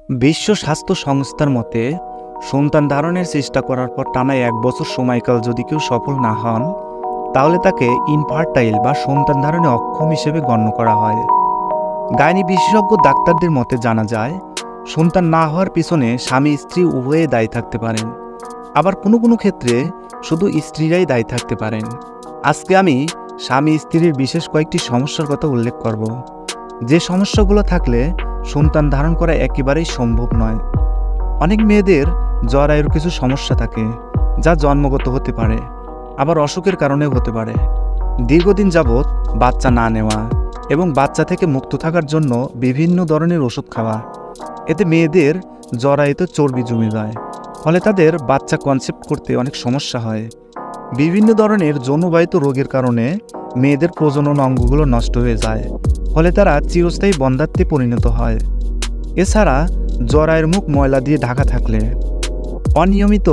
বিশ্ব স্বাস্থ্য সংস্থার মতে সন্তান ধারণের চেষ্টা করার পর টানা 1 বছর সময়কাল যদি কেউ সফল না হন, তাহলে তাকে ইনফার্টাইল বা সন্তান ধারণে অক্ষম হিসেবে গণ্য করা হয়। গাইনি বিশেষজ্ঞ ডাক্তারদের মতে জানা যায়, সন্তান না হওয়ার পিছনে স্বামী স্ত্রী উভয়ে দায়ী থাকতে পারেন, আবার কোনো কোনো ক্ষেত্রে শুধু স্ত্রীরাই দায়ী থাকতে পারেন। আজকে আমি স্বামী স্ত্রীর বিশেষ কয়েকটি সমস্যার কথা উল্লেখ করব, যে সমস্যাগুলো থাকলে সন্তান ধারণ করা একেবারেই সম্ভব নয়। অনেক মেয়েদের জরায়ুর কিছু সমস্যা থাকে, যা জন্মগত হতে পারে, আবার অসুখের কারণেও হতে পারে। দীর্ঘদিন যাবৎ বাচ্চা না নেওয়া এবং বাচ্চা থেকে মুক্ত থাকার জন্য বিভিন্ন ধরনের ওষুধ খাওয়া, এতে মেয়েদের জরায়ুতে চর্বি জমে যায়, ফলে তাদের বাচ্চা কনসেপ্ট করতে অনেক সমস্যা হয়। বিভিন্ন ধরনের যৌনবাহিত রোগের কারণে মেয়েদের প্রজনন অঙ্গগুলো নষ্ট হয়ে যায়, ফলে তারা চিরস্থায়ী বন্ধ্যাত্বে পরিণত হয়। এছাড়া জরায়ুর মুখ ময়লা দিয়ে ঢাকা থাকলে, অনিয়মিত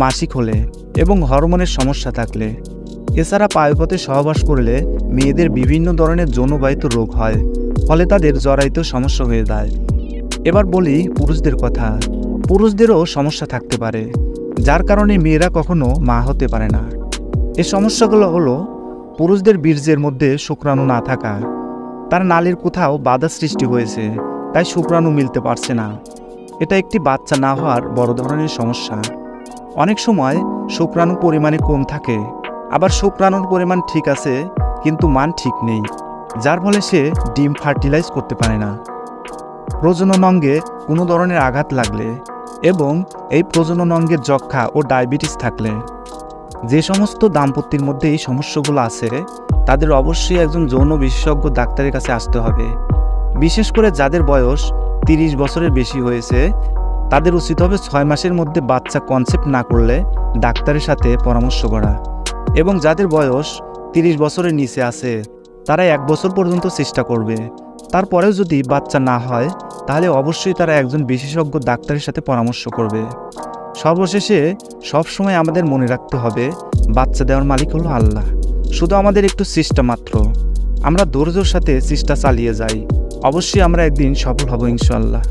মাসিক হলে এবং হরমোনের সমস্যা থাকলে, এছাড়া পায়ুপথে সহবাস করলে মেয়েদের বিভিন্ন ধরনের যৌনবাহিত রোগ হয়, ফলে তাদের জরায়ুতে সমস্যা হয়ে যায়। এবার বলি পুরুষদের কথা। পুরুষদেরও সমস্যা থাকতে পারে, যার কারণে মেয়েরা কখনো মা হতে পারে না। এই সমস্যাগুলো হলো পুরুষদের বীর্যের মধ্যে শুক্রাণু না থাকা, তার নালীর কোথাও বাধা সৃষ্টি হয়েছে, তাই শুক্রাণু মিলতে পারছে না। এটা একটি বাচ্চা না হওয়ার বড় ধরনের সমস্যা। অনেক সময় শুক্রাণু পরিমাণে কম থাকে, আবার শুক্রাণুর পরিমাণ ঠিক আছে কিন্তু মান ঠিক নেই, যার ফলে সে ডিম ফার্টিলাইজ করতে পারে না। প্রজনন অঙ্গে কোনো ধরনের আঘাত লাগলে এবং এই প্রজনন অঙ্গের যক্ষ্মা ও ডায়াবেটিস থাকলে, যে সমস্ত দাম্পত্যের মধ্যে এই সমস্যাগুলো আছে তাদের অবশ্যই একজন যৌন বিশেষজ্ঞ ডাক্তারের কাছে আসতে হবে। বিশেষ করে যাদের বয়স 30 বছরের বেশি হয়েছে, তাদের উচিত হবে 6 মাসের মধ্যে বাচ্চা কনসেপ্ট না করলে ডাক্তারের সাথে পরামর্শ করা। এবং যাদের বয়স 30 বছরের নিচে আছে, তারা 1 বছর পর্যন্ত চেষ্টা করবে। তারপরেও যদি বাচ্চা না হয়, তাহলে অবশ্যই তারা একজন বিশেষজ্ঞ ডাক্তারের সাথে পরামর্শ করবে। সর্বশেষে সবসময় আমাদের মনে রাখতে হবে, বাচ্চা দেওয়ার মালিক হলো আল্লাহ, শুধু আমাদের একটু চেষ্টা মাত্র। আমরা ধৈর্যের সাথে চেষ্টা চালিয়ে যাই, অবশ্যই আমরা একদিন সফল হব ইনশাআল্লাহ।